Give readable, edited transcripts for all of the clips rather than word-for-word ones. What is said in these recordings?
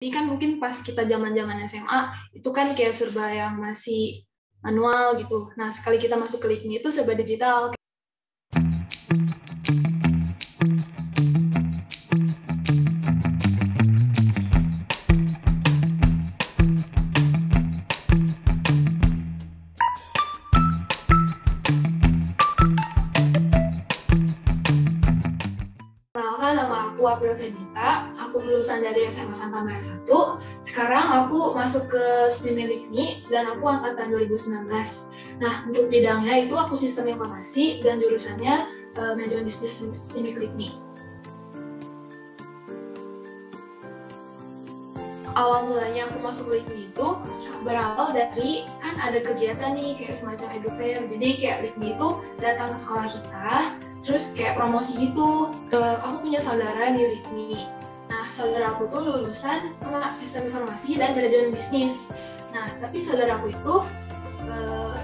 Ini kan mungkin pas kita zaman-zaman SMA, itu kan kayak serba yang masih manual gitu. Nah, sekali kita masuk ke LIKMI itu serba digital. Kenalkan, nama aku April Fedita. Aku lulusan dari SMA Santa Maria 1. Sekarang aku masuk ke STIM LIKMI dan aku angkatan 2019. Nah, untuk bidangnya itu aku sistem informasi dan jurusannya manajemen bisnis STIM LIKMI. Awal mulanya aku masuk LIKMI itu berawal dari, kan ada kegiatan nih kayak semacam edu fair. Jadi kayak LIKMI itu datang ke sekolah kita, terus kayak promosi gitu. Aku punya saudara di LIKMI. Nah, saudara aku tuh lulusan sistem informasi dan manajemen bisnis. Nah, tapi saudaraku itu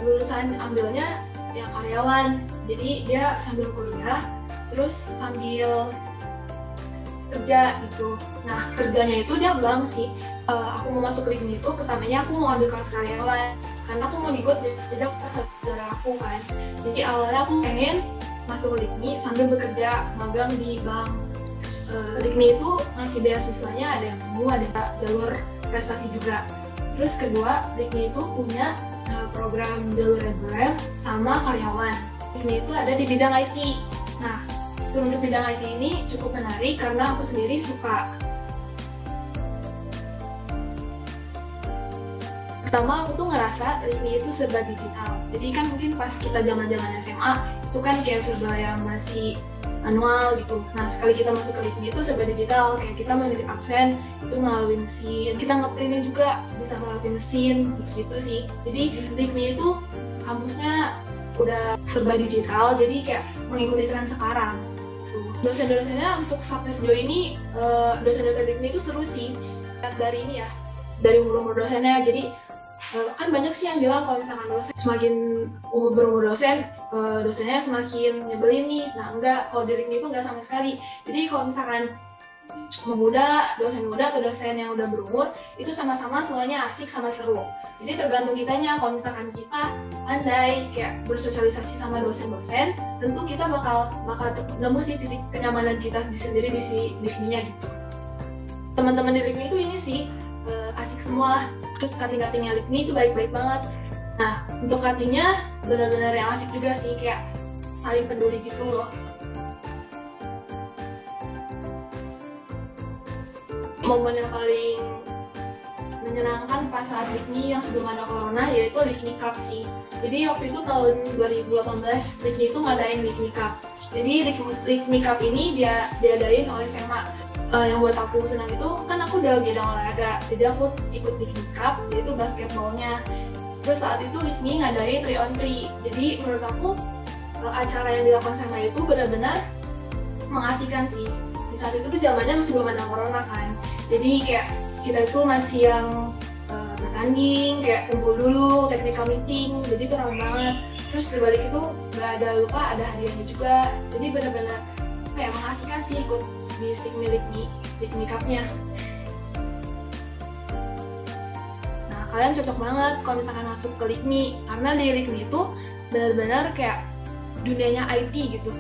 lulusan ambilnya yang karyawan. Jadi dia sambil kuliah, terus sambil kerja gitu. Nah, kerjanya itu dia bilang sih, aku mau masuk LIKMI itu pertamanya aku mau ambil kelas karyawan karena aku mau ikut jejak saudara aku kan. Jadi awalnya aku pengen masuk LIKMI sambil bekerja magang di bank. LIKMI itu ngasih beasiswanya ada yang penuh, ada jalur prestasi juga. Terus kedua, LIKMI itu punya program jalur reguler sama karyawan. LIKMI itu ada di bidang IT. Nah, untuk bidang IT ini cukup menarik karena aku sendiri suka. Pertama, aku tuh ngerasa LIKMI itu serba digital. Jadi kan mungkin pas kita zaman-zaman SMA, itu kan kayak serba yang masih manual gitu. Nah, sekali kita masuk ke LIKMI itu serba digital. Kayak kita menitip absen, itu melalui mesin. Kita nge-printin juga bisa melalui mesin, gitu sih. Jadi LIKMI itu kampusnya udah serba digital, jadi kayak mengikuti tren sekarang. Dosen-dosennya untuk sampai sejauh ini, dosen-dosen LIKMI itu seru sih. Dari ini ya, dari umur dosennya. Jadi kan banyak sih yang bilang kalau misalkan dosen semakin berumur dosennya semakin nyebelin nih. Nah, enggak, kalau di LIKMI itu enggak sama sekali. Jadi kalau misalkan dosen muda atau dosen yang udah berumur, itu sama-sama semuanya asik sama seru. Jadi tergantung kitanya. Kalau misalkan kita pandai kayak bersosialisasi sama dosen-dosen, tentu kita bakal nemu sih titik kenyamanan kita sendiri di si LIKMI-nya gitu. Teman-teman di LIKMI itu ini sih asik semua. Terus cutting-cuttingnya LIKMI itu baik-baik banget. Nah, untuk cuttingnya benar-benar yang asik juga sih, kayak saling peduli gitu loh. Momen yang paling menyenangkan pas saat LIKMI yang sebelum ada corona yaitu LIKMI Cup sih. Jadi waktu itu tahun 2018 LIKMI itu ngadain LIKMI Cup. Jadi LIKMI Cup ini dia diadain oleh SMA. Yang buat aku senang itu kan aku udah bidang olahraga, jadi aku ikut LIKMI Cup, yaitu basketballnya. Terus saat itu LIKMI ngadain 3-on-3. Jadi menurut aku acara yang dilakukan sama itu benar-benar mengasihkan sih. Di saat itu tuh zamannya masih belum ada corona kan. Jadi kayak kita itu masih yang bertanding, kayak kumpul dulu, technical meeting, jadi itu ramai banget. Terus dibalik itu nggak ada lupa ada hadiahnya juga. Jadi benar-benar kayak mengasihkan sih ikut di STIM LIKMI Cup-nya. Nah, kalian cocok banget kalau misalkan masuk ke LIKMI, karena di LIKMI itu benar-benar kayak dunianya IT gitu.